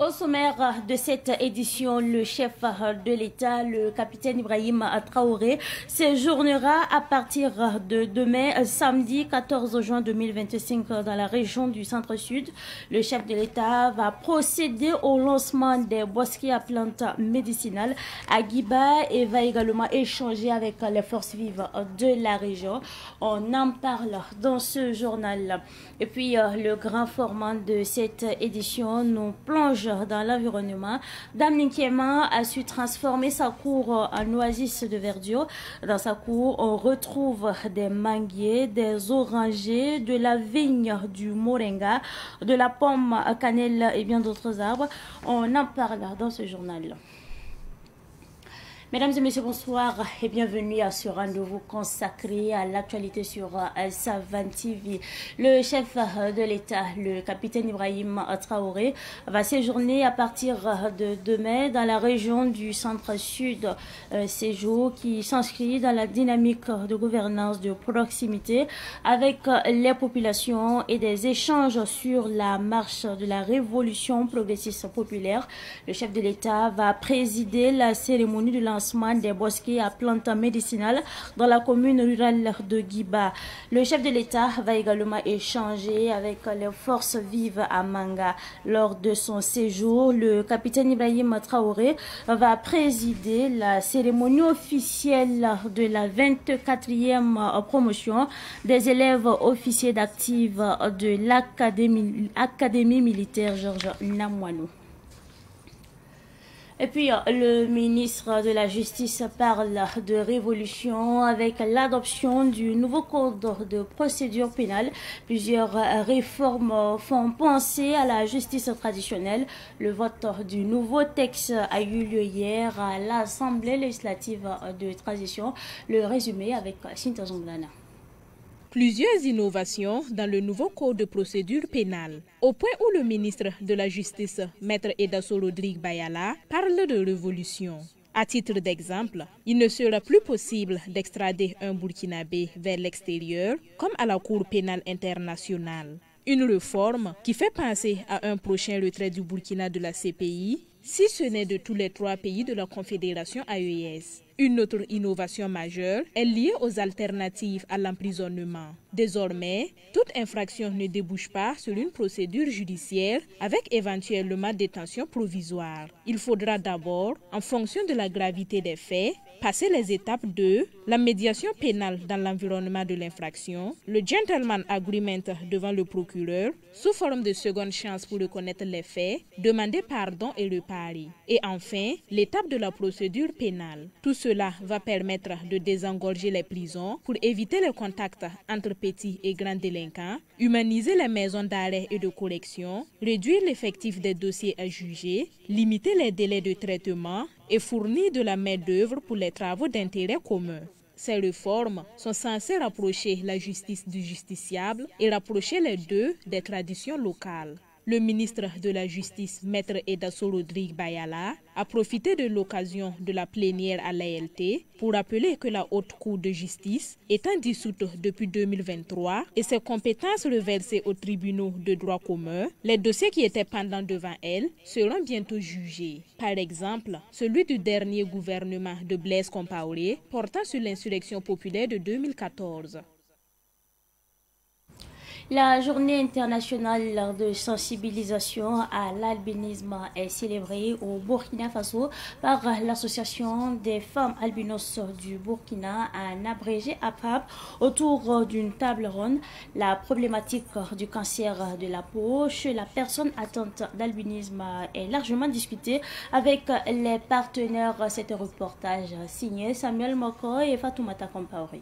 Au sommaire de cette édition, le chef de l'État, le capitaine Ibrahim Traoré, séjournera à partir de demain, samedi 14 juin 2025, dans la région du Centre-Sud. Le chef de l'État va procéder au lancement des bosquets à plantes médicinales à Guiba et va également échanger avec les forces vives de la région. On en parle dans ce journal. Et puis, le grand format de cette édition nous plonge dans l'environnement. Dame Ninkiema a su transformer sa cour en oasis de verdure. Dans sa cour, on retrouve des manguiers, des orangers, de la vigne du moringa, de la pomme à cannelle et bien d'autres arbres. On en parle dans ce journal. Mesdames et messieurs, bonsoir et bienvenue à ce rendez-vous consacré à l'actualité sur Savane TV. Le chef de l'État, le capitaine Ibrahim Traoré, va séjourner à partir de demain dans la région du Centre-Sud. Séjour qui s'inscrit dans la dynamique de gouvernance de proximité avec les populations et des échanges sur la marche de la révolution progressiste populaire. Le chef de l'État va présider la cérémonie de lancement des bosquets à plantes médicinales dans la commune rurale de Guiba. Le chef de l'État va également échanger avec les forces vives à Manga. Lors de son séjour, le capitaine Ibrahim Traoré va présider la cérémonie officielle de la 24e promotion des élèves officiers d'active de l'Académie militaire Georges Namouanou. Et puis, le ministre de la Justice parle de révolution avec l'adoption du nouveau code de procédure pénale. Plusieurs réformes font penser à la justice traditionnelle. Le vote du nouveau texte a eu lieu hier à l'Assemblée législative de transition. Le résumé avec Cynthia Zomblana. Plusieurs innovations dans le nouveau code de procédure pénale, au point où le ministre de la Justice, Maître Edasso Rodrigue Bayala, parle de révolution. À titre d'exemple, il ne sera plus possible d'extrader un Burkinabé vers l'extérieur, comme à la Cour pénale internationale. Une réforme qui fait penser à un prochain retrait du Burkina de la CPI, si ce n'est de tous les 3 pays de la Confédération AES. Une autre innovation majeure est liée aux alternatives à l'emprisonnement. Désormais, toute infraction ne débouche pas sur une procédure judiciaire avec éventuellement détention provisoire. Il faudra d'abord, en fonction de la gravité des faits, passer les étapes de la médiation pénale dans l'environnement de l'infraction, le gentleman agreement devant le procureur, sous forme de seconde chance pour reconnaître les faits, demander pardon et réparer. Et enfin, l'étape de la procédure pénale. Tout cela va permettre de désengorger les prisons pour éviter les contacts entre petits et grands délinquants, humaniser les maisons d'arrêt et de correction, réduire l'effectif des dossiers à juger, limiter les délais de traitement et fournir de la main-d'œuvre pour les travaux d'intérêt commun. Ces réformes sont censées rapprocher la justice du justiciable et rapprocher les deux des traditions locales. Le ministre de la Justice, Maître Edasso Rodrigue Bayala, a profité de l'occasion de la plénière à l'ALT pour rappeler que la Haute Cour de justice étant dissoute depuis 2023 et ses compétences reversées aux tribunaux de droit commun, les dossiers qui étaient pendants devant elle seront bientôt jugés. Par exemple, celui du dernier gouvernement de Blaise Compaoré portant sur l'insurrection populaire de 2014. La journée internationale de sensibilisation à l'albinisme est célébrée au Burkina Faso par l'association des femmes albinos du Burkina, en abrégé APAB, autour d'une table ronde. La problématique du cancer de la peau chez la personne atteinte d'albinisme est largement discutée avec les partenaires. C'est un reportage signé Samuel Moko et Fatoumata Compaoré.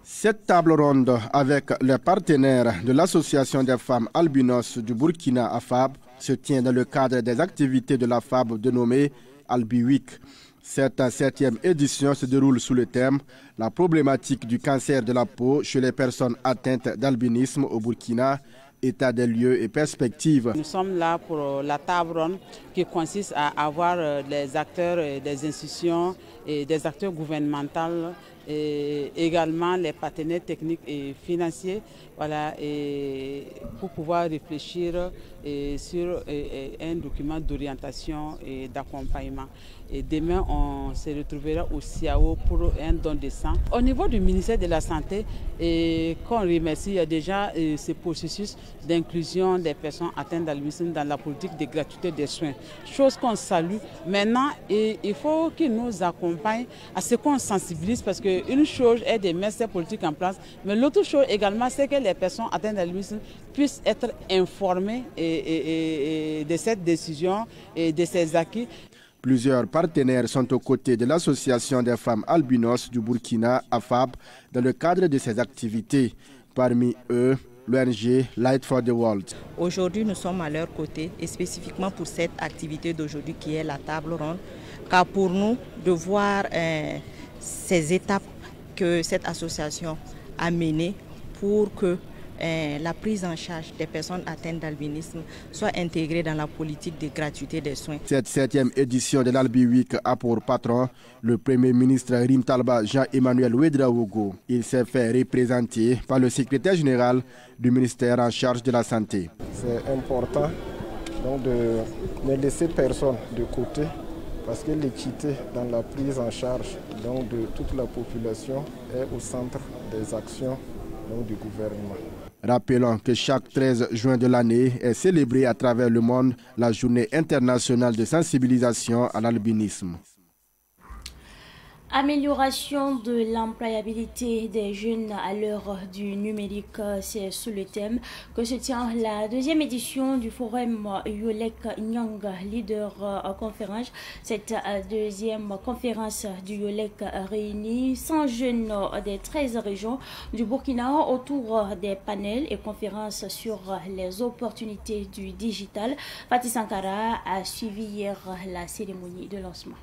Cette table ronde avec les partenaires de l'Association des femmes albinos du Burkina AFAB se tient dans le cadre des activités de l'AFAB dénommée Albi Week. Cette 7e édition se déroule sous le thème « La problématique du cancer de la peau chez les personnes atteintes d'albinisme au Burkina », état des lieux et perspectives. Nous sommes là pour la table ronde qui consiste à avoir les acteurs des institutions et des acteurs gouvernementaux et également les partenaires techniques et financiers, voilà, et pour pouvoir réfléchir sur un document d'orientation et d'accompagnement. Et demain, on se retrouvera au CIAO pour un don de sang. Au niveau du ministère de la Santé, qu'on remercie, il y a déjà ce processus d'inclusion des personnes atteintes d'albinisme dans la politique de gratuité des soins. Chose qu'on salue. Maintenant, il faut qu'ils nous accompagnent à ce qu'on sensibilise, parce qu'une chose est de mettre ces politiques en place, mais l'autre chose également, c'est que les personnes atteintes d'albinisme puissent être informées de cette décision et de ces acquis. Plusieurs partenaires sont aux côtés de l'Association des femmes albinos du Burkina, AFAB, dans le cadre de ces activités. Parmi eux, l'ONG Light for the World. Aujourd'hui, nous sommes à leur côté et spécifiquement pour cette activité d'aujourd'hui qui est la table ronde, car pour nous, de voir ces étapes que cette association a menées pour que la prise en charge des personnes atteintes d'albinisme soit intégrée dans la politique de gratuité des soins. Cette 7e édition de l'Albi Week a pour patron le Premier ministre Rimtalba Jean-Emmanuel Ouedraogo. Il s'est fait représenter par le secrétaire général du ministère en charge de la Santé. C'est important donc, de ne laisser personne de côté, parce que l'équité dans la prise en charge donc, de toute la population est au centre des actions donc, du gouvernement. Rappelons que chaque 13 juin de l'année est célébrée à travers le monde la journée internationale de sensibilisation à l'albinisme. Amélioration de l'employabilité des jeunes à l'heure du numérique, c'est sous le thème que se tient la 2e édition du forum Yolek Nyang Leader Conférence. Cette 2e conférence du Yolek réunit 100 jeunes des 13 régions du Burkina autour des panels et conférences sur les opportunités du digital. Fatih Sankara a suivi hier la cérémonie de lancement.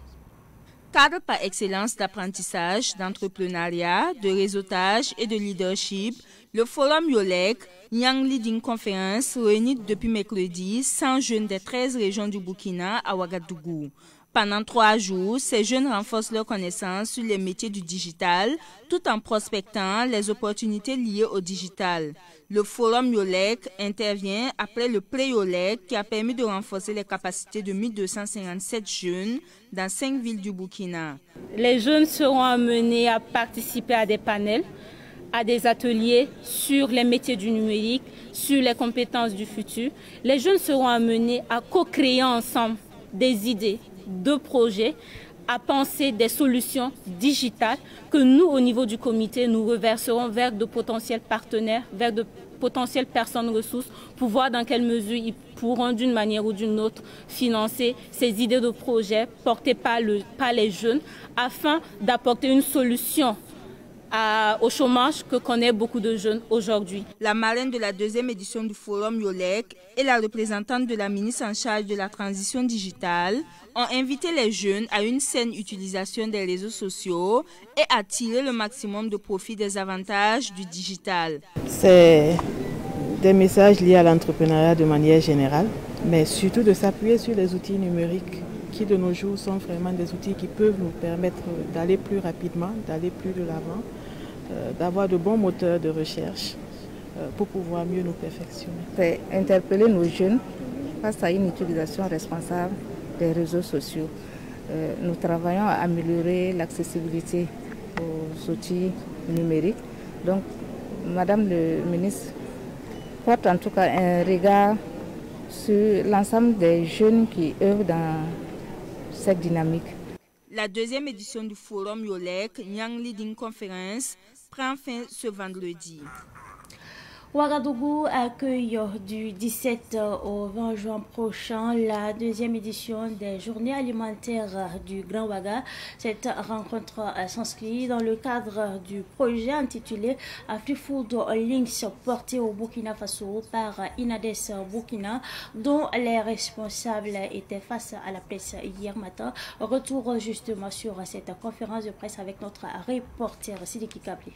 Cadre par excellence d'apprentissage, d'entrepreneuriat, de réseautage et de leadership, le Forum Yolek Young Leading Conference réunit depuis mercredi 100 jeunes des 13 régions du Burkina à Ouagadougou. Pendant 3 jours, ces jeunes renforcent leurs connaissances sur les métiers du digital tout en prospectant les opportunités liées au digital. Le Forum Yolek intervient après le Pré-Yolek qui a permis de renforcer les capacités de 1257 jeunes dans 5 villes du Burkina. Les jeunes seront amenés à participer à des panels, à des ateliers sur les métiers du numérique, sur les compétences du futur. Les jeunes seront amenés à co-créer ensemble des idées, de projets, à penser des solutions digitales que nous, au niveau du comité, nous reverserons vers de potentiels partenaires, vers de potentielles personnes ressources pour voir dans quelle mesure ils pourront d'une manière ou d'une autre financer ces idées de projets portées par les jeunes afin d'apporter une solution au chômage que connaissent beaucoup de jeunes aujourd'hui. La marraine de la 2e édition du Forum Yolek et la représentante de la ministre en charge de la transition digitale ont invité les jeunes à une saine utilisation des réseaux sociaux et à tirer le maximum de profit des avantages du digital. C'est des messages liés à l'entrepreneuriat de manière générale, mais surtout de s'appuyer sur les outils numériques qui de nos jours sont vraiment des outils qui peuvent nous permettre d'aller plus rapidement, d'aller plus de l'avant, d'avoir de bons moteurs de recherche pour pouvoir mieux nous perfectionner. C'est interpeller nos jeunes face à une utilisation responsable des réseaux sociaux. Nous travaillons à améliorer l'accessibilité aux outils numériques. Donc, Madame le ministre porte en tout cas un regard sur l'ensemble des jeunes qui œuvrent dans cette dynamique. La 2e édition du Forum Yolek Young Leading Conference prend fin ce vendredi. Ouagadougou accueille du 17 au 20 juin prochain la 2e édition des Journées alimentaires du Grand Ouaga. Cette rencontre s'inscrit dans le cadre du projet intitulé AfriFood Links porté au Burkina Faso par Inades Burkina, dont les responsables étaient face à la presse hier matin. Retour justement sur cette conférence de presse avec notre reporter Sidiki Kabli.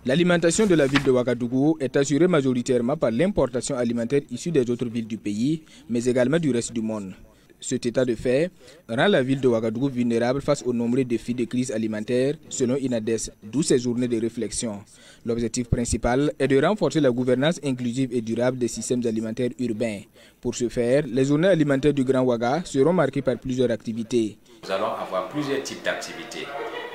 L'alimentation de la ville de Ouagadougou est assurée majoritairement par l'importation alimentaire issue des autres villes du pays, mais également du reste du monde. Cet état de fait rend la ville de Ouagadougou vulnérable face aux nombreux défis de crise alimentaire, selon INADES, d'où ces journées de réflexion. L'objectif principal est de renforcer la gouvernance inclusive et durable des systèmes alimentaires urbains. Pour ce faire, les journées alimentaires du Grand Ouaga seront marquées par plusieurs activités. Nous allons avoir plusieurs types d'activités.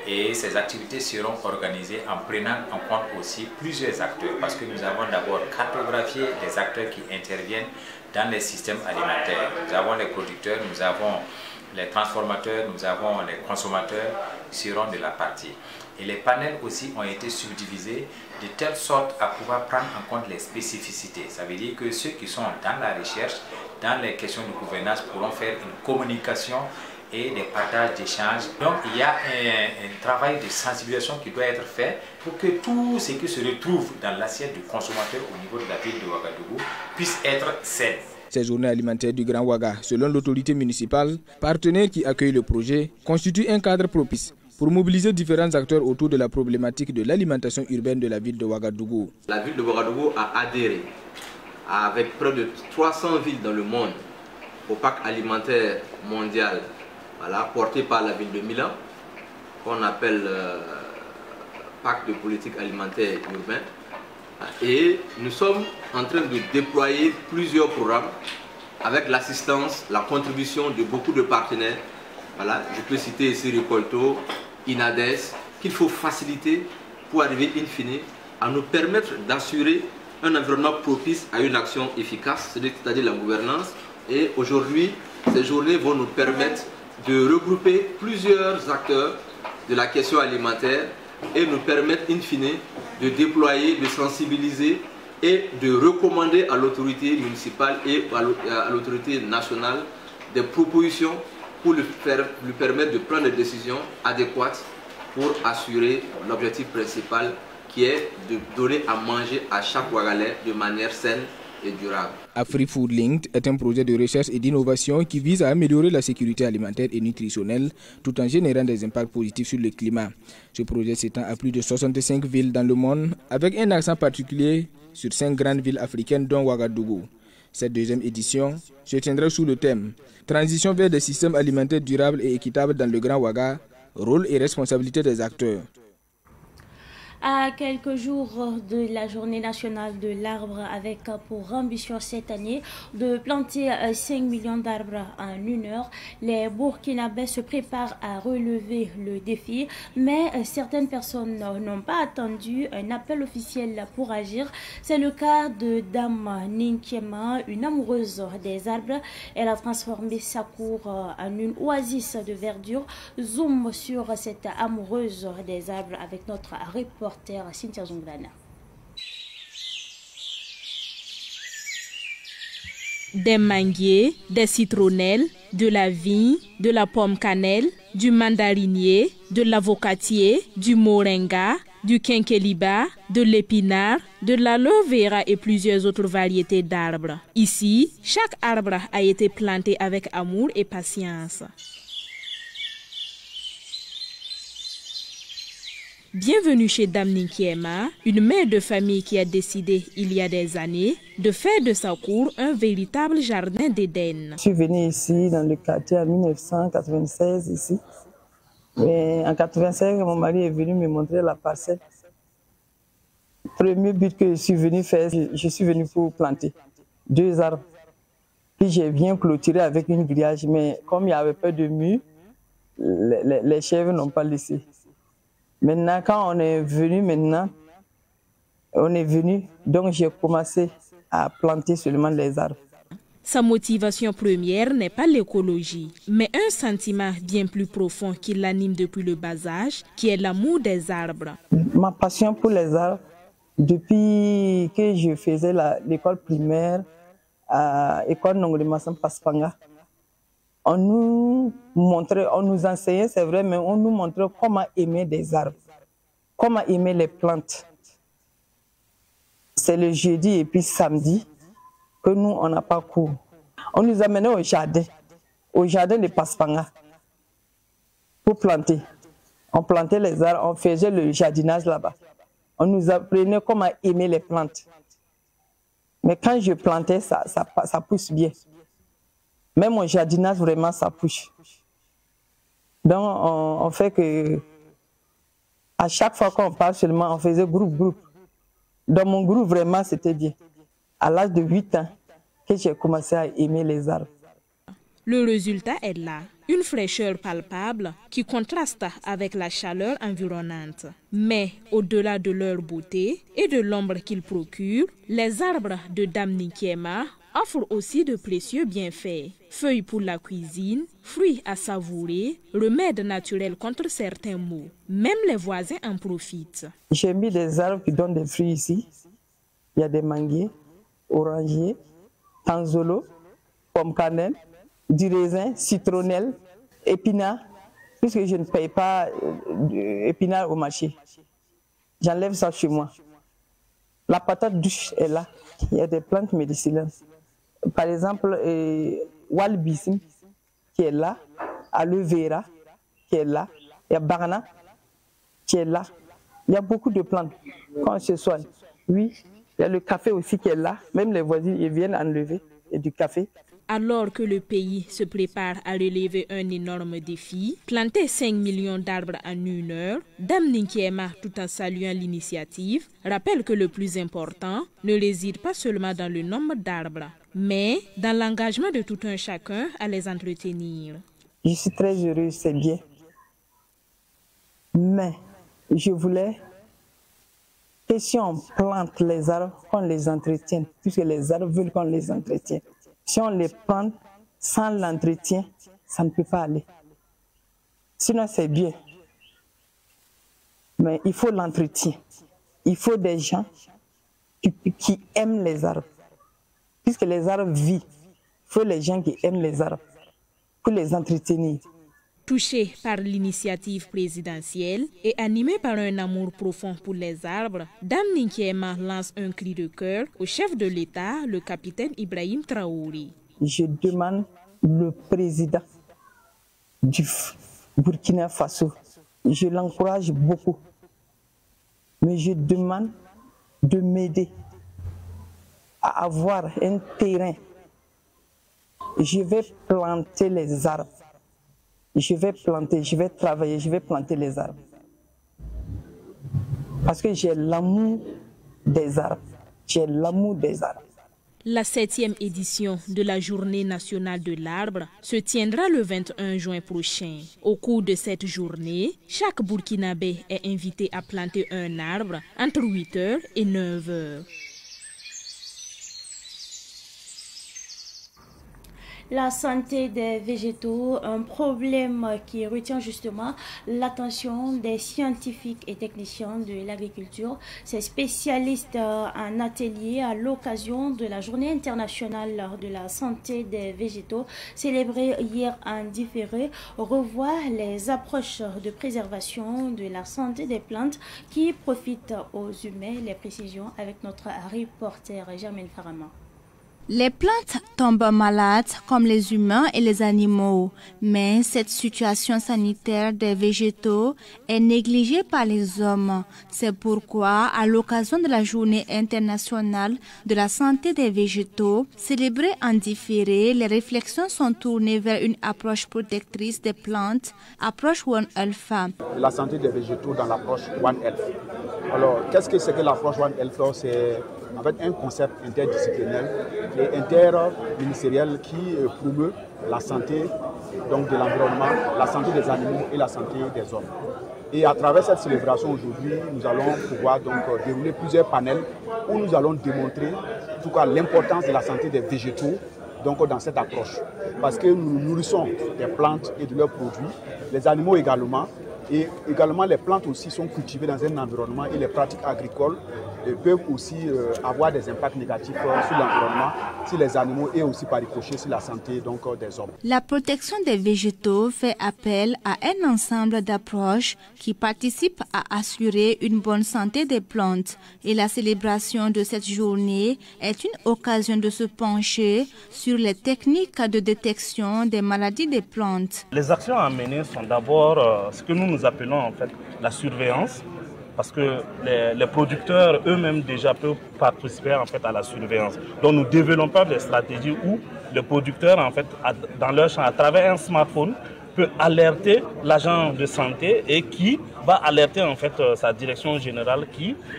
Et ces activités seront organisées en prenant en compte aussi plusieurs acteurs, parce que nous avons d'abord cartographié les acteurs qui interviennent dans les systèmes alimentaires. Nous avons les producteurs, nous avons les transformateurs, nous avons les consommateurs qui seront de la partie. Et les panels aussi ont été subdivisés de telle sorte à pouvoir prendre en compte les spécificités. Ça veut dire que ceux qui sont dans la recherche, dans les questions de gouvernance pourront faire une communication et des partages d'échanges. Donc il y a un travail de sensibilisation qui doit être fait pour que tout ce qui se retrouve dans l'assiette du consommateur au niveau de la ville de Ouagadougou puisse être sain. Ces journées alimentaires du Grand Ouaga, selon l'autorité municipale, partenaire qui accueille le projet, constituent un cadre propice pour mobiliser différents acteurs autour de la problématique de l'alimentation urbaine de la ville de Ouagadougou. La ville de Ouagadougou a adhéré avec près de 300 villes dans le monde au pacte alimentaire mondial, voilà, porté par la ville de Milan, qu'on appelle pacte de politique alimentaire urbain. Et nous sommes en train de déployer plusieurs programmes avec l'assistance, la contribution de beaucoup de partenaires. Voilà, je peux citer ici Récolto, INADES, qu'il faut faciliter pour arriver in fine à nous permettre d'assurer un environnement propice à une action efficace, c'est-à-dire la gouvernance. Et aujourd'hui, ces journées vont nous permettre de regrouper plusieurs acteurs de la question alimentaire et nous permettre in fine de déployer, de sensibiliser et de recommander à l'autorité municipale et à l'autorité nationale des propositions pour lui permettre de prendre des décisions adéquates pour assurer l'objectif principal qui est de donner à manger à chaque Ouagalais de manière saine et durable. AfriFood Linked est un projet de recherche et d'innovation qui vise à améliorer la sécurité alimentaire et nutritionnelle tout en générant des impacts positifs sur le climat. Ce projet s'étend à plus de 65 villes dans le monde avec un accent particulier sur 5 grandes villes africaines dont Ouagadougou. Cette deuxième édition se tiendra sous le thème « Transition vers des systèmes alimentaires durables et équitables dans le Grand Ouaga, rôle et responsabilité des acteurs ». À quelques jours de la journée nationale de l'arbre, avec pour ambition cette année de planter 5 millions d'arbres en 1 heure, les Burkinabés se préparent à relever le défi, mais certaines personnes n'ont pas attendu un appel officiel pour agir. C'est le cas de Dame Ninkiema, une amoureuse des arbres. Elle a transformé sa cour en une oasis de verdure. Zoom sur cette amoureuse des arbres avec notre reporter Cynthia Zungrana. Des manguiers, des citronnelles, de la vigne, de la pomme cannelle, du mandarinier, de l'avocatier, du moringa, du quinqueliba, de l'épinard, de l'aloe vera et plusieurs autres variétés d'arbres. Ici, chaque arbre a été planté avec amour et patience. Bienvenue chez Dame Ninkiema, une mère de famille qui a décidé, il y a des années, de faire de sa cour un véritable jardin d'Éden. Je suis venue ici dans le quartier en 1996 ici. Mais en 1985, mon mari est venu me montrer la parcelle. Le premier but que je suis venu faire, je suis venu pour planter 2 arbres. Puis j'ai bien clôturé avec une grillage, mais comme il n'y avait pas de mur, les chèvres n'ont pas laissé. Maintenant, quand on est venu, donc j'ai commencé à planter seulement les arbres. Sa motivation première n'est pas l'écologie, mais un sentiment bien plus profond qui l'anime depuis le bas âge, qui est l'amour des arbres. Ma passion pour les arbres, depuis que je faisais l'école primaire à l'école Nongolimassam Paspanga, on nous enseignait, c'est vrai, mais on nous montrait comment aimer des arbres, comment aimer les plantes. C'est le jeudi et puis samedi que nous, on n'a pas cours. On nous amenait au jardin de Paspanga, pour planter. On plantait les arbres, on faisait le jardinage là-bas. On nous apprenait comment aimer les plantes. Mais quand je plantais, ça pousse bien. Même mon jardinage, vraiment, ça pousse. Donc, on fait que, à chaque fois qu'on parle seulement, on faisait groupe. Dans mon groupe, vraiment, c'était bien. À l'âge de 8 ans, que j'ai commencé à aimer les arbres. Le résultat est là, une fraîcheur palpable qui contraste avec la chaleur environnante. Mais au-delà de leur beauté et de l'ombre qu'ils procurent, les arbres de Dame Nkiema offrent aussi de précieux bienfaits. Feuilles pour la cuisine, fruits à savourer, remèdes naturels contre certains maux. Même les voisins en profitent. J'ai mis des arbres qui donnent des fruits ici. Il y a des manguiers, orangiers, tanzolo, pomme cannelle, du raisin, citronnelle, épinards, puisque je ne paye pas épinards au marché. J'enlève ça chez moi. La patate douce est là. Il y a des plantes médicinales. Par exemple, Walbissim qui est là, Aloe Vera qui est là, il y a Barna qui est là. Il y a beaucoup de plantes quand on se soigne. Oui, il y a le café aussi qui est là. Même les voisins ils viennent enlever du café. Alors que le pays se prépare à relever un énorme défi, planter 5 millions d'arbres en 1 heure, Dame Nkiema, tout en saluant l'initiative, rappelle que le plus important ne réside pas seulement dans le nombre d'arbres, mais dans l'engagement de tout un chacun à les entretenir. Je suis très heureuse, c'est bien. Mais je voulais que si on plante les arbres, qu'on les entretienne, puisque les arbres veulent qu'on les entretienne. Si on les plante sans l'entretien, ça ne peut pas aller. Sinon, c'est bien. Mais il faut l'entretien. Il faut des gens qui aiment les arbres. Puisque les arbres vivent, il faut les gens qui aiment les arbres pour les entretenir. Touché par l'initiative présidentielle et animé par un amour profond pour les arbres, Dame Nkiema lance un cri de cœur au chef de l'État, le capitaine Ibrahim Traoré. Je demande le président du Burkina Faso, je l'encourage beaucoup, mais je demande de m'aider à avoir un terrain. Je vais planter les arbres. Je vais planter, je vais travailler, je vais planter les arbres. Parce que j'ai l'amour des arbres. J'ai l'amour des arbres. La 7e édition de la Journée nationale de l'arbre se tiendra le 21 juin prochain. Au cours de cette journée, chaque Burkinabé est invité à planter un arbre entre 8h et 9h. La santé des végétaux, un problème qui retient justement l'attention des scientifiques et techniciens de l'agriculture. Ces spécialistes en atelier à l'occasion de la Journée internationale de la santé des végétaux, célébrée hier en différé, revoient les approches de préservation de la santé des plantes qui profitent aux humains. Les précisions avec notre reporter Germaine Farama. Les plantes tombent malades comme les humains et les animaux, mais cette situation sanitaire des végétaux est négligée par les hommes. C'est pourquoi, à l'occasion de la Journée internationale de la santé des végétaux, célébrée en différé, les réflexions sont tournées vers une approche protectrice des plantes, approche One Health. La santé des végétaux dans l'approche One Health. Alors, qu'est-ce que c'est que l'approche One Health? C'est en fait un concept interdisciplinaire et interministériel qui promeut la santé donc, de l'environnement, la santé des animaux et la santé des hommes. Et à travers cette célébration aujourd'hui, nous allons pouvoir donc dérouler plusieurs panels où nous allons démontrer en tout cas l'importance de la santé des végétaux donc, dans cette approche. Parce que nous nourrissons des plantes et de leurs produits, les animaux également. Et également, les plantes aussi sont cultivées dans un environnement et les pratiques agricoles peuvent aussi avoir des impacts négatifs sur l'environnement, sur les animaux et aussi par ricochet sur la santé donc, des hommes. La protection des végétaux fait appel à un ensemble d'approches qui participent à assurer une bonne santé des plantes. Et la célébration de cette journée est une occasion de se pencher sur les techniques de détection des maladies des plantes. Les actions à mener sont d'abord ce que nous appelons en fait la surveillance parce que les producteurs eux-mêmes déjà peuvent participer en fait à la surveillance. Donc nous développons des stratégies où le producteur en fait dans leur champ à travers un smartphone peut alerter l'agent de santé et qui va alerter en fait sa direction générale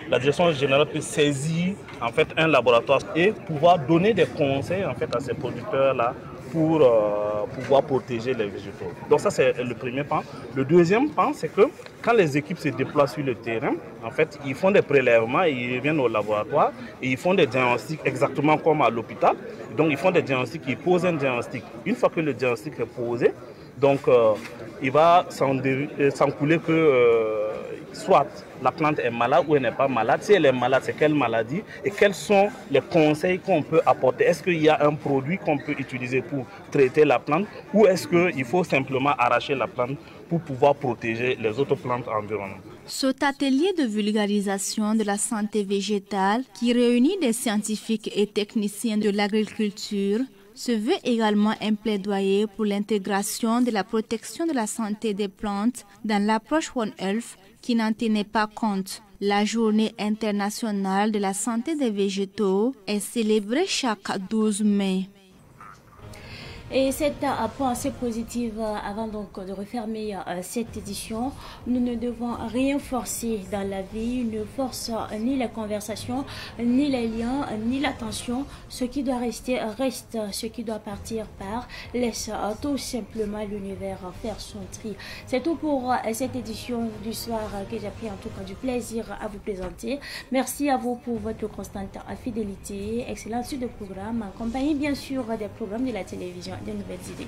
la direction générale peut saisir en fait un laboratoire et pouvoir donner des conseils en fait à ces producteurs là pour pouvoir protéger les végétaux. Donc ça c'est le premier pan. Le deuxième pan c'est que quand les équipes se déploient sur le terrain, en fait ils font des prélèvements, ils reviennent au laboratoire et ils font des diagnostics exactement comme à l'hôpital. Donc ils font des diagnostics, ils posent un diagnostic. Une fois que le diagnostic est posé, donc il va s'encouler que soit la plante est malade ou elle n'est pas malade. Si elle est malade, c'est quelle maladie et quels sont les conseils qu'on peut apporter. Est-ce qu'il y a un produit qu'on peut utiliser pour traiter la plante ou est-ce qu'il faut simplement arracher la plante pour pouvoir protéger les autres plantes environnantes? Cet atelier de vulgarisation de la santé végétale qui réunit des scientifiques et techniciens de l'agriculture se veut également un plaidoyer pour l'intégration de la protection de la santé des plantes dans l'approche One Health qui n'en tenait pas compte. La journée internationale de la santé des végétaux est célébrée chaque 12 mai. Et cette pensée positive, avant donc de refermer cette édition, nous ne devons rien forcer dans la vie, ne force ni la conversation, ni les liens, ni l'attention. Ce qui doit rester reste, ce qui doit partir part. Laisse tout simplement l'univers faire son tri. C'est tout pour cette édition du soir que j'ai pris en tout cas du plaisir à vous présenter. Merci à vous pour votre constante fidélité. Excellente suite de programme, en compagnie bien sûr des programmes de la télévision, de nouvelles idées.